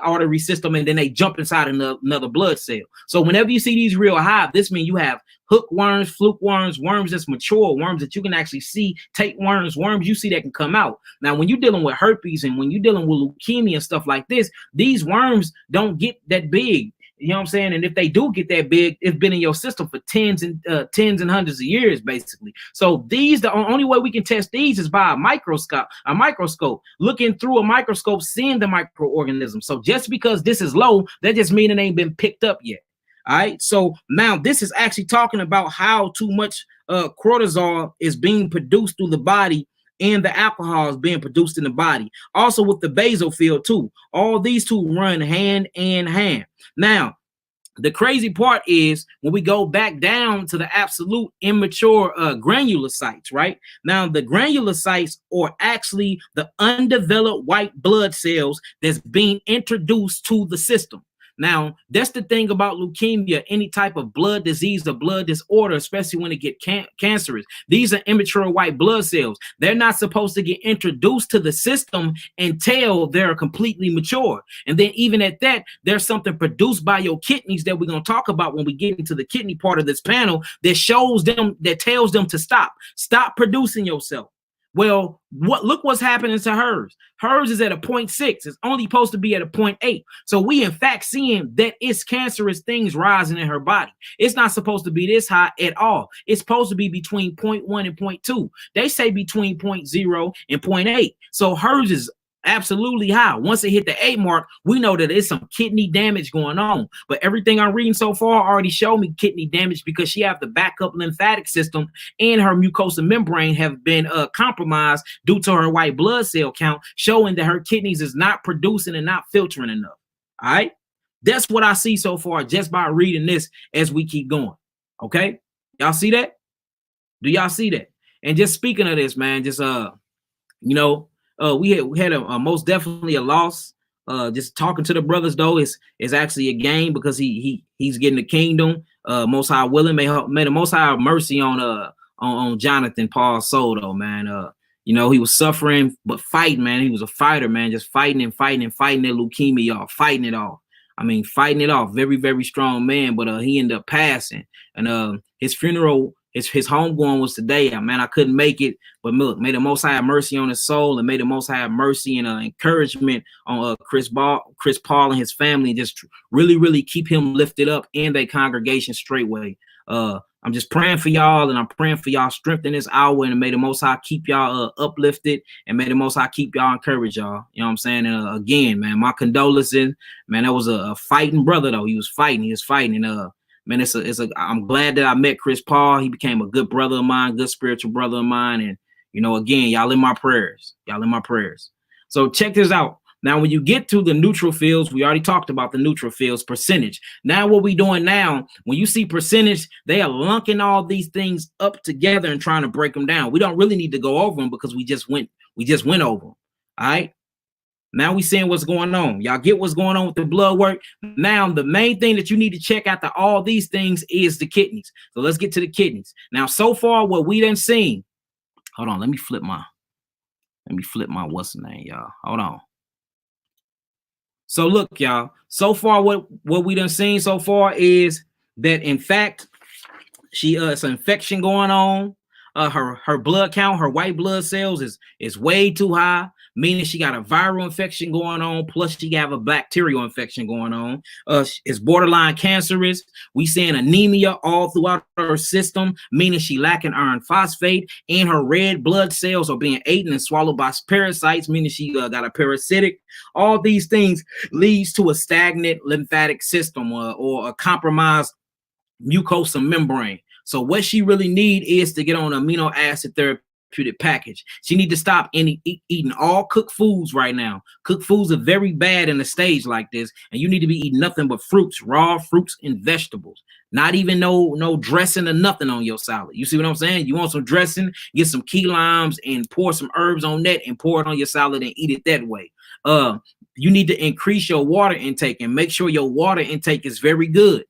artery system, and then they jump inside another blood cell. So whenever you see these real high, this means you have hookworms, fluke worms, worms that's mature, worms that you can actually see, tapeworms, worms you see that can come out. Now, when you're dealing with herpes and when you're dealing with leukemia and stuff like this, these worms don't get that big. You know what I'm saying? And if they do get that big, it's been in your system for tens and hundreds of years, basically. So the only way we can test these is by a microscope, looking through a microscope, seeing the microorganism. So just because this is low, that just means it ain't been picked up yet. All right. So now this is actually talking about how too much cortisol is being produced through the body, and the alcohol is being produced in the body. Also with the basophil too. All these two run hand in hand. Now, the crazy part is when we go back down to the absolute immature granulocytes, right? Now, the granulocytes are actually the undeveloped white blood cells that's being introduced to the system. Now, that's the thing about leukemia, any type of blood disease or blood disorder, especially when it get cancerous. These are immature white blood cells. They're not supposed to get introduced to the system until they're completely mature. And then even at that, there's something produced by your kidneys that we're going to talk about when we get into the kidney part of this panel that shows them, that tells them to stop producing yourself. Well, look what's happening to hers. Hers is at a 0.6. It's only supposed to be at a 0.8. So we in fact seeing that it's cancerous things rising in her body. It's not supposed to be this high at all. It's supposed to be between 0.1 and 0.2. They say between 0.0 and 0.8. So hers is absolutely high. Once it hit the 8 mark, we know that there's some kidney damage going on. But everything I'm reading so far already showed me kidney damage because she have the backup lymphatic system and her mucosa membrane have been compromised due to her white blood cell count, showing that her kidneys is not producing and not filtering enough. All right. That's what I see so far just by reading this as we keep going. Okay. Y'all see that? Do y'all see that? And just speaking of this, man, just, we had a most definitely a loss. Just talking to the brothers though is actually a gain because he's getting the kingdom. Most High willing, may the Most High have mercy on Jonathan Paul's soul though, man. He was suffering but fighting, man. He was a fighter, man, just fighting that leukemia, y'all, fighting it off. I mean, fighting it off. Very, very strong man, but he ended up passing, and his funeral. His homegoing was today. Man, I couldn't make it, but look, may the Most High have mercy on his soul, and may the Most High have mercy and encouragement on Chris Paul and his family, and just really, really keep him lifted up in their congregation straightway. I'm just praying for y'all, and I'm praying for y'all strength in this hour, and may the Most High keep y'all uplifted, and may the Most High keep y'all encouraged, y'all. You know what I'm saying? And again, man, my condolences. Man, that was a fighting brother though. He was fighting, and man, I'm glad that I met Chris Paul. He became a good brother of mine, good spiritual brother of mine. And, again, y'all in my prayers. So check this out. Now, when you get to the neutrophils, we already talked about the neutrophils percentage. Now, what we doing now, when you see percentage, they are lunking all these things up together and trying to break them down. We don't really need to go over them because we just went over them. All right. Now we seeing what's going on. Y'all get what's going on with the blood work. Now, the main thing that you need to check after all these things is the kidneys. So let's get to the kidneys. Now, so far, what we done seen. Hold on, let me flip my what's the name, y'all. Hold on. So look, y'all. So far, what we done seen so far is that in fact, she it's an infection going on. Her blood count, her white blood cells is way too high, meaning she got a viral infection going on, plus she have a bacterial infection going on. It's borderline cancerous. We seeing anemia all throughout her system, meaning she lacking iron phosphate, and her red blood cells are being eaten and swallowed by parasites, meaning she got a parasitic. All these things leads to a stagnant lymphatic system or a compromised mucosa membrane. So what she really need is to get on an amino acid therapeutic package. She need to stop eating all cooked foods right now. Cooked foods are very bad in a stage like this, and you need to be eating nothing but fruits, raw fruits and vegetables. Not even no dressing or nothing on your salad. You see what I'm saying? You want some dressing, get some key limes and pour some herbs on that and pour it on your salad and eat it that way. You need to increase your water intake and make sure your water intake is very good.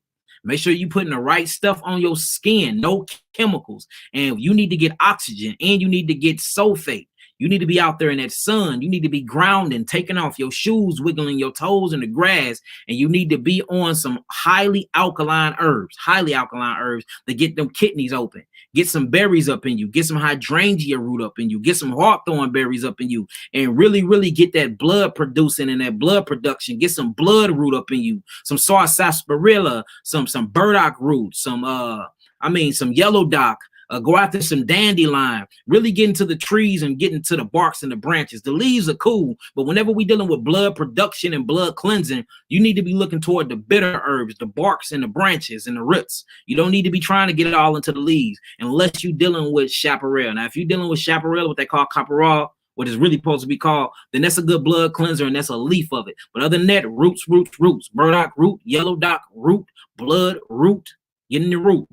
Make sure you putting the right stuff on your skin, no chemicals. And you need to get oxygen, and you need to get sulfate. You need to be out there in that sun. You need to be grounding, taking off your shoes, wiggling your toes in the grass. And you need to be on some highly alkaline herbs to get them kidneys open. Get some berries up in you. Get some hydrangea root up in you. Get some hawthorn berries up in you. And really, really get that blood producing and that blood production. Get some blood root up in you. Some sarsaparilla, some burdock root, some yellow dock. Go after some dandelion, really get into the trees and get into the barks and the branches. The leaves are cool, but whenever we're dealing with blood production and blood cleansing, you need to be looking toward the bitter herbs, the barks and the branches and the roots. You don't need to be trying to get it all into the leaves unless you're dealing with chaparral. Now, if you're dealing with chaparral, what they call copperal, what is really supposed to be called, then that's a good blood cleanser and that's a leaf of it. But other than that, roots, burdock root, yellow dock root, blood root, get in the root.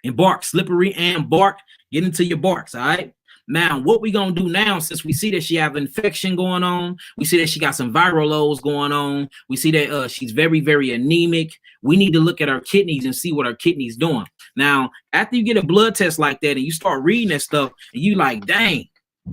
And bark, slippery and bark, get into your barks, all right? Now, what we gonna do now, since we see that she have infection going on, we see that she got some viral loads going on, we see that she's very, very anemic. We need to look at her kidneys and see what her kidneys doing. Now, after you get a blood test like that and you start reading that stuff, and you like, dang,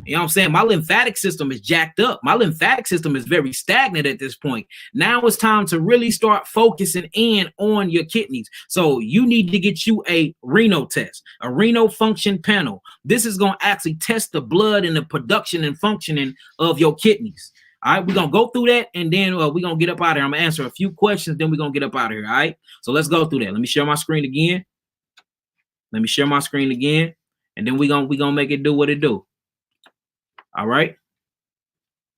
you know what I'm saying? My lymphatic system is jacked up. My lymphatic system is very stagnant at this point. Now it's time to really start focusing in on your kidneys. So you need to get you a renal test, a renal function panel. This is going to actually test the blood and the production and functioning of your kidneys. All right, we're going to go through that, and then we're going to get up out of here. I'm going to answer a few questions, then we're going to get up out of here. All right, so let's go through that. Let me share my screen again. Let me share my screen again, and then we're gonna make it do what it do. All right.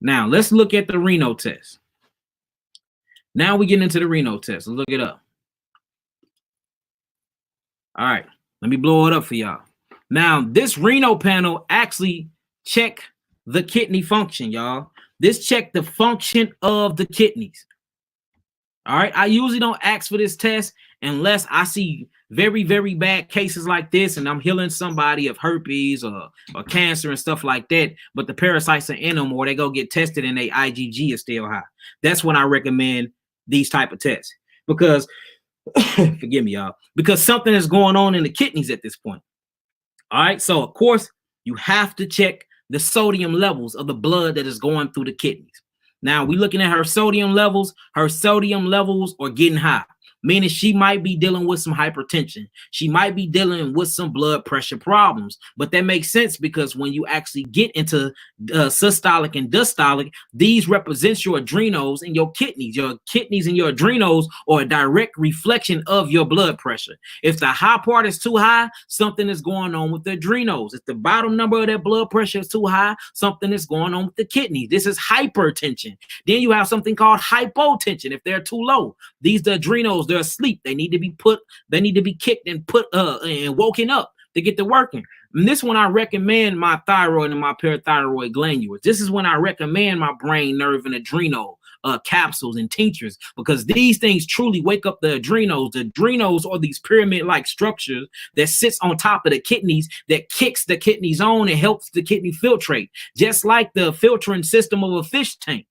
Now let's look at the renal test. Now we get into the renal test. Let's look it up. All right. Let me blow it up for y'all. Now, this renal panel actually check the kidney function, y'all. This check the function of the kidneys. All right. I usually don't ask for this test unless I see very, very bad cases like this, and I'm healing somebody of herpes or cancer and stuff like that, but the parasites are in them, or they go get tested and their IgG is still high. That's when I recommend these type of tests, because forgive me, y'all, because something is going on in the kidneys at this point. All right, so of course you have to check the sodium levels of the blood that is going through the kidneys. Now we're looking at her sodium levels. Her sodium levels are getting high, meaning she might be dealing with some hypertension. She might be dealing with some blood pressure problems. But that makes sense, because when you actually get into systolic and diastolic, these represents your adrenals and your kidneys. Your kidneys and your adrenals are a direct reflection of your blood pressure. If the high part is too high, something is going on with the adrenals. If the bottom number of that blood pressure is too high, something is going on with the kidneys. This is hypertension. Then you have something called hypotension. If they're too low, these the adrenals, they're asleep. They need to be put, they need to be kicked and put and woken up to get to working. And this one I recommend my thyroid and my parathyroid glandulars. This is when I recommend my brain, nerve, and adrenal capsules and tinctures, because these things truly wake up the adrenals. The adrenals are these pyramid-like structures that sits on top of the kidneys, that kicks the kidneys on and helps the kidney filtrate, just like the filtering system of a fish tank.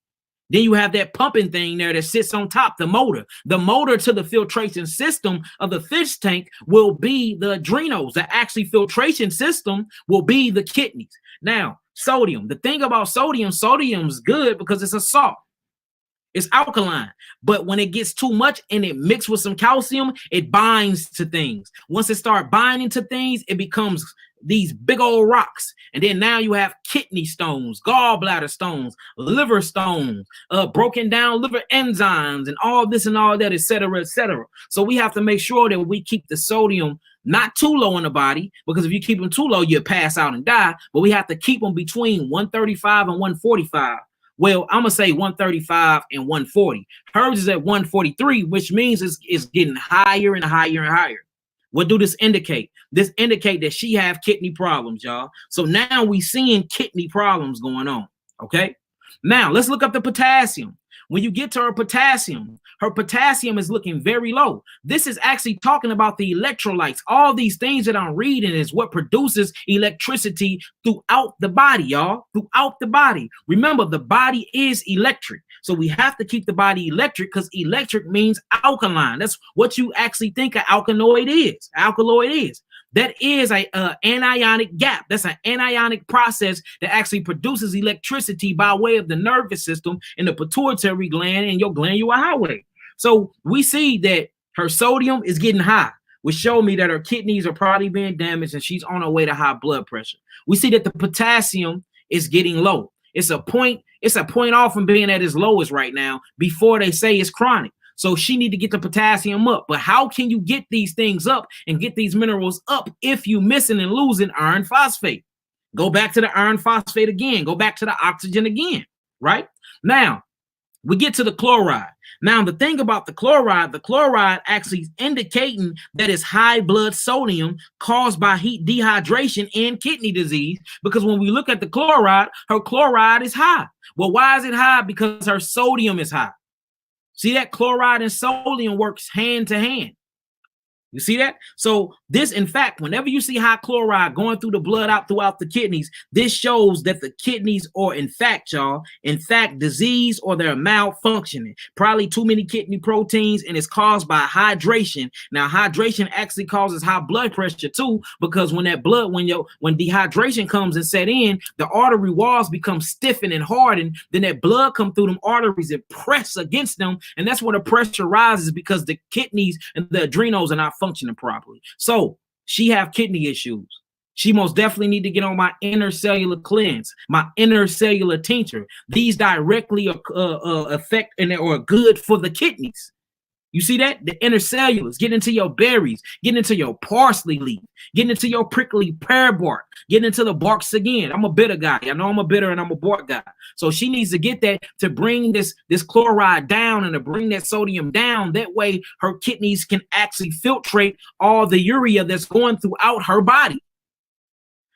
Then you have that pumping thing there that sits on top, the motor. The motor to the filtration system of the fish tank will be the adrenals. The actually filtration system will be the kidneys. Now, sodium. The thing about sodium, sodium's good because it's a salt. It's alkaline, but when it gets too much and it mixed with some calcium, it binds to things. Once it starts binding to things, it becomes these big old rocks. And then now you have kidney stones, gallbladder stones, liver stones, broken down liver enzymes, and all this and all that, et cetera, et cetera. So we have to make sure that we keep the sodium not too low in the body, because if you keep them too low, you'll pass out and die. But we have to keep them between 135 and 145. Well, I'm going to say 135 and 140. Hers is at 143, which means it's getting higher and higher and higher. What do this indicate? This indicate that she have kidney problems, y'all. So now we seeing kidney problems going on, okay? Now, let's look up the potassium. When you get to her potassium is looking very low. This is actually talking about the electrolytes. All these things that I'm reading is what produces electricity throughout the body, y'all. Throughout the body. Remember, the body is electric. So we have to keep the body electric, because electric means alkaline. That's what you actually think an alkaloid is. Alkaloid is. That is a anionic gap. That's an anionic process that actually produces electricity by way of the nervous system and the pituitary gland and your glandular highway. So we see that her sodium is getting high, which showed me that her kidneys are probably being damaged and she's on her way to high blood pressure. We see that the potassium is getting low. It's a point off from being at its lowest right now before they say it's chronic. So she need to get the potassium up. But how can you get these things up and get these minerals up if you missing and losing iron phosphate? Go back to the iron phosphate again. Go back to the oxygen again, right? Now, we get to the chloride. Now, the thing about the chloride actually is indicating that it's high blood sodium caused by heat dehydration and kidney disease, because when we look at the chloride, her chloride is high. Well, why is it high? Because her sodium is high. See, that chloride and sodium works hand to hand. You see that? So this, in fact, whenever you see high chloride going through the blood out throughout the kidneys, this shows that the kidneys are, in fact, y'all, in fact, disease or they're malfunctioning. Probably too many kidney proteins, and it's caused by hydration. Now, hydration actually causes high blood pressure too, because when that blood, when dehydration comes and set in, the artery walls become stiffened and hardened. Then that blood come through them arteries and press against them, and that's where the pressure rises because the kidneys and the adrenals are not functioning properly. So she have kidney issues. She most definitely need to get on my intercellular cleanse, my intercellular tincture. These directly affect and are good for the kidneys. You see that? The intercellulars, get into your berries, get into your parsley leaf, get into your prickly pear bark, get into the barks again. I'm a bitter guy. I know I'm a bitter and I'm a bark guy. So she needs to get that to bring this chloride down and to bring that sodium down. That way her kidneys can actually filtrate all the urea that's going throughout her body.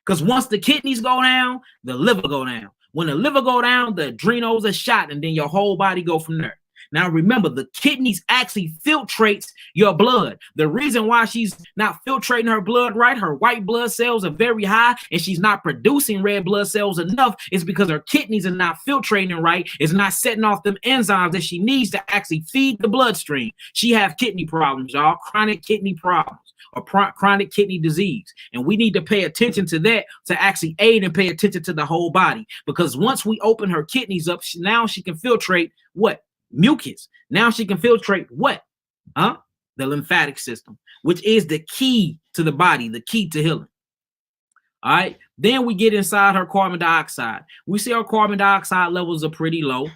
Because once the kidneys go down, the liver go down. When the liver go down, the adrenals are shot, and then your whole body go from there. Now, remember, the kidneys actually filtrates your blood. The reason why she's not filtrating her blood right, her white blood cells are very high, and she's not producing red blood cells enough, is because her kidneys are not filtrating right. It's not setting off them enzymes that she needs to actually feed the bloodstream. She have kidney problems, y'all, chronic kidney problems or chronic kidney disease. And we need to pay attention to that to actually aid and pay attention to the whole body. Because once we open her kidneys up, now she can filtrate what? Mucus. Now she can filtrate what? The lymphatic system, which is the key to the body, the key to healing. All right. Then we get inside her carbon dioxide. We see our carbon dioxide levels are pretty low.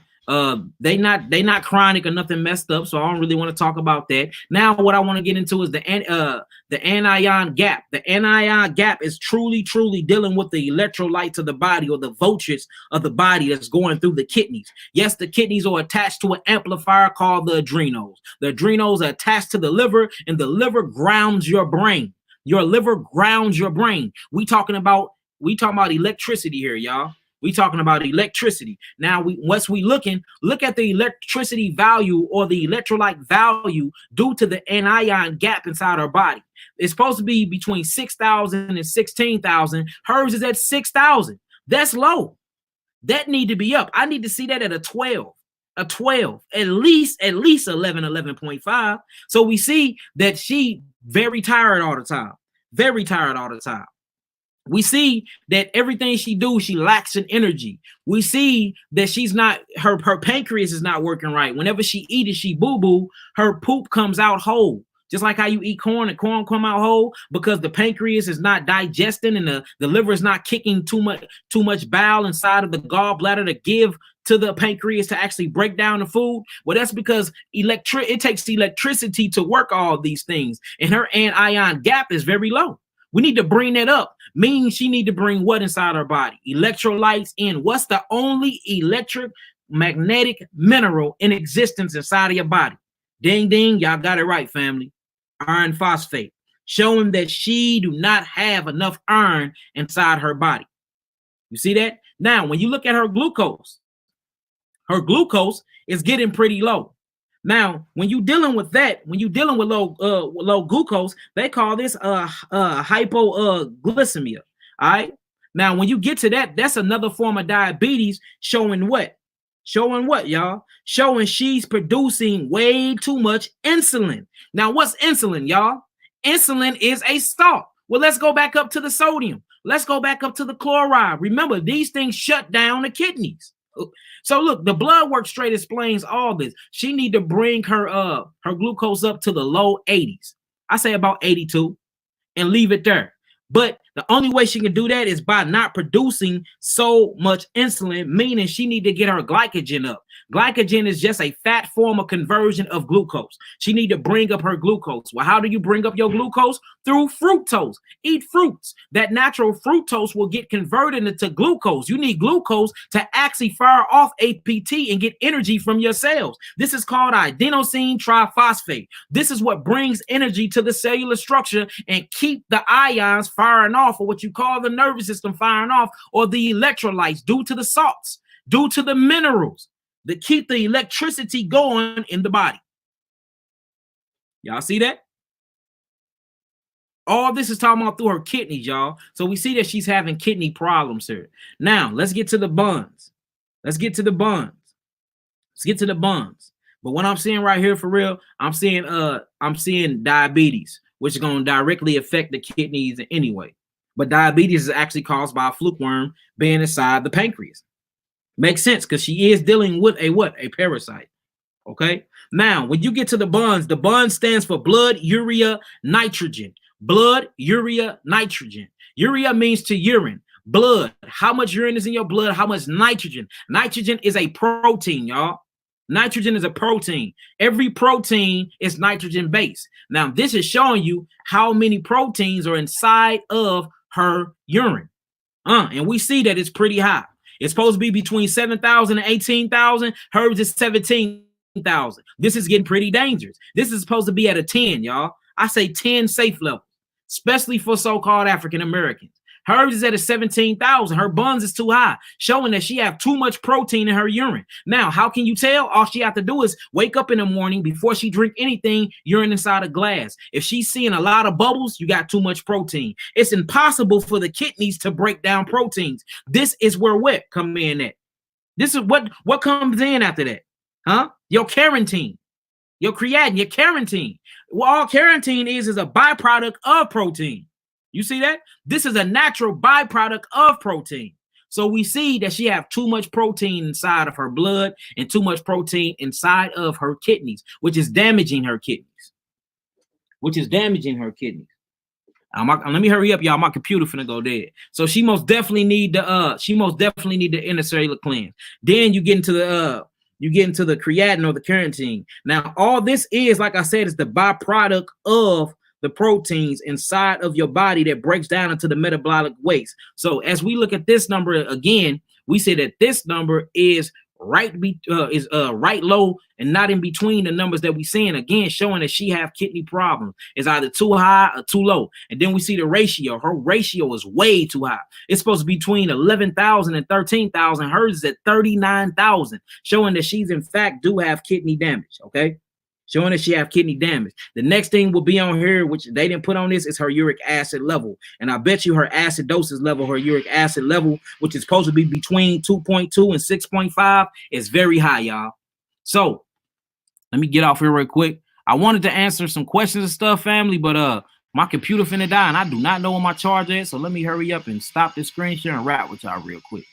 They not chronic or nothing messed up, so I don't really want to talk about that. Now, what I want to get into is the anion gap. The anion gap is truly dealing with the electrolytes of the body, or the voltage of the body that's going through the kidneys. Yes, the kidneys are attached to an amplifier called the adrenals. The adrenals are attached to the liver, and the liver grounds your brain. Your liver grounds your brain. We talking about electricity here, y'all. We talking about electricity. Now, look at the electricity value or the electrolyte value due to the anion gap inside our body. It's supposed to be between 6,000 and 16,000. Hers is at 6,000. That's low. That need to be up. I need to see that at a 12. At least 11, 11.5. So we see that she very tired all the time. Very tired all the time. We see that everything she do, she lacks in energy. We see that she's not, her pancreas is not working right. Whenever she eats, she boo-boo, her poop comes out whole. Just like how you eat corn and corn come out whole, because the pancreas is not digesting and the liver is not kicking too much bile inside of the gallbladder to give to the pancreas to actually break down the food. Well, that's because it takes electricity to work all these things, and her anion gap is very low. We need to bring that up. Meaning she need to bring what inside her body? Electrolytes in. What's the only electromagnetic mineral in existence inside of your body? Ding, ding. Y'all got it right, family. Iron phosphate. Showing that she do not have enough iron inside her body. You see that? Now, when you look at her glucose is getting pretty low. Now, when you're dealing with that, when you're dealing with low glucose, they call this hypoglycemia. All right. Now, when you get to that, that's another form of diabetes. Showing what? Showing what, y'all? Showing she's producing way too much insulin. Now, what's insulin, y'all? Insulin is a salt. Well, let's go back up to the sodium. Let's go back up to the chloride. Remember, these things shut down the kidneys. So look, the blood work straight explains all this. She need to bring her glucose up to the low 80s. I say about 82 and leave it there. But the only way she can do that is by not producing so much insulin, meaning she need to get her glycogen up. Glycogen is just a fat form of conversion of glucose. She need to bring up her glucose. Well, how do you bring up your glucose? Through fructose. Eat fruits. That natural fructose will get converted into glucose. You need glucose to actually fire off APT and get energy from your cells. This is called adenosine triphosphate. This is what brings energy to the cellular structure and keep the ions firing off, or what you call the nervous system firing off, or the electrolytes due to the salts, due to the minerals that keep the electricity going in the body. Y'all see that? All this is talking about through her kidneys, y'all. So we see that she's having kidney problems here. Now, let's get to the buns. Let's get to the buns. Let's get to the buns. But what I'm seeing right here for real, I'm seeing diabetes, which is going to directly affect the kidneys anyway. But diabetes is actually caused by a fluke worm being inside the pancreas. Makes sense because she is dealing with a what? A parasite. Okay. Now, when you get to the bun stands for blood, urea, nitrogen. Blood, urea, nitrogen. Urea means to urine. Blood. How much urine is in your blood? How much nitrogen? Nitrogen is a protein, y'all. Nitrogen is a protein. Every protein is nitrogen based. Now, this is showing you how many proteins are inside of her urine. And we see that it's pretty high. It's supposed to be between 7,000 and 18,000. Hers is 17,000. This is getting pretty dangerous. This is supposed to be at a 10, y'all. I say 10 safe level, especially for so-called African Americans. Hers is at a 17,000. Her buns is too high, showing that she have too much protein in her urine. Now, how can you tell? All she have to do is wake up in the morning before she drink anything, urine inside a glass. If she's seeing a lot of bubbles, you got too much protein. It's impossible for the kidneys to break down proteins. This is where what come in at. This is what comes in after that. Huh? Your carotene, your creatinine, your carotene. Well, all carotene is a byproduct of protein. You see that? This is a natural byproduct of protein. So we see that she have too much protein inside of her blood and too much protein inside of her kidneys, which is damaging her kidneys. Let me hurry up, y'all. My computer finna go dead. So she most definitely need the intracellular cleanse. Then you get into the creatinine or the carotene. Now, all this is, like I said, is the byproduct of the proteins inside of your body that breaks down into the metabolic waste. So as we look at this number again, we say that this number is right low and not in between the numbers that we seeing, again showing that she have kidney problems. It's either too high or too low. And then we see the ratio. Her ratio is way too high. It's supposed to be between 11,000 and 13,000. Hers is at 39,000, showing that she's in fact do have kidney damage. Okay, showing that she have kidney damage. The next thing will be on here, which they didn't put on this, is her uric acid level. And I bet you her acidosis level, her uric acid level, which is supposed to be between 2.2 and 6.5, is very high, y'all. So let me get off here real quick. I wanted to answer some questions and stuff, family, but my computer finna die and I do not know where my charger is. So let me hurry up and stop this screen share and wrap with y'all real quick.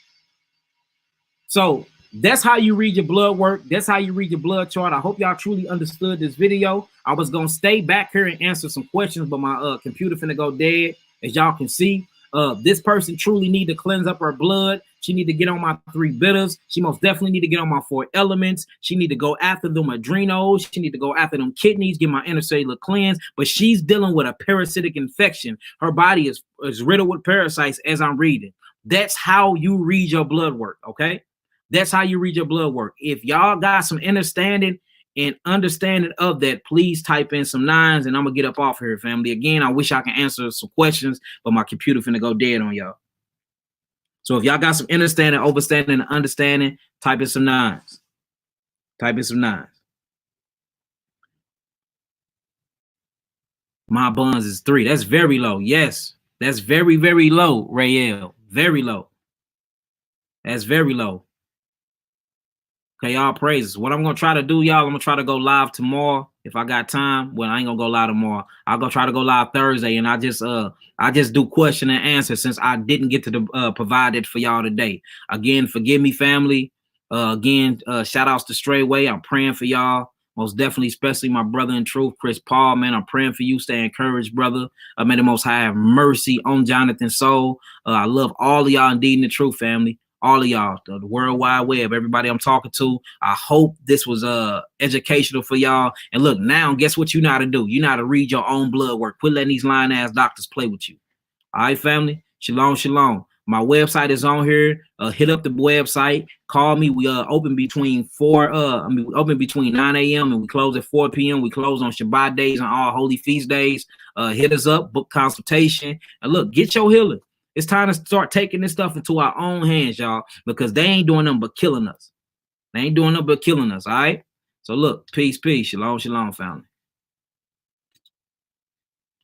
So that's how you read your blood work. That's how you read your blood chart. I hope y'all truly understood this video. I was going to stay back here and answer some questions, but my computer finna go dead. As y'all can see, this person truly need to cleanse up her blood. She need to get on my 3 bitters. She most definitely need to get on my 4 elements. She need to go after them adrenals. She need to go after them kidneys, get my intracellular cleanse. But she's dealing with a parasitic infection. Her body is riddled with parasites as I'm reading. That's how you read your blood work, okay? That's how you read your blood work. If y'all got some understanding of that, please type in some 9s and I'm gonna get up off here, family. Again, I wish I can answer some questions, but my computer finna go dead on y'all. So if y'all got some understanding, overstanding, and understanding, type in some 9s. Type in some 9s. My buns is 3. That's very low. Yes, that's very, very low, Rael. Very low. That's very low. Okay, y'all praises. What I'm going to try to do, y'all, I'm going to try to go live tomorrow if I got time. Well, I ain't going to go live tomorrow. I'll go try to go live Thursday, and I just do question and answer since I didn't get to provide it for y'all today. Again, forgive me, family. Shout outs to Strayway. I'm praying for y'all. Most definitely, especially my brother in truth, Chris Paul, man. I'm praying for you. Stay encouraged, brother. May the Most High have mercy on Jonathan's soul. I love all of y'all indeed in the truth, family. All of y'all, the World Wide Web, everybody I'm talking to. I hope this was educational for y'all. And look, now guess what you know how to do? You know how to read your own blood work. Quit letting these lying ass doctors play with you. All right, family. Shalom, shalom. My website is on here. Hit up the website. Call me. We open between 9 a.m. and we close at 4 p.m. We close on Shabbat days and all holy feast days. Hit us up, book consultation, and look, get your healing. It's time to start taking this stuff into our own hands, y'all, because they ain't doing nothing but killing us. All right? So look, peace, shalom, shalom, family.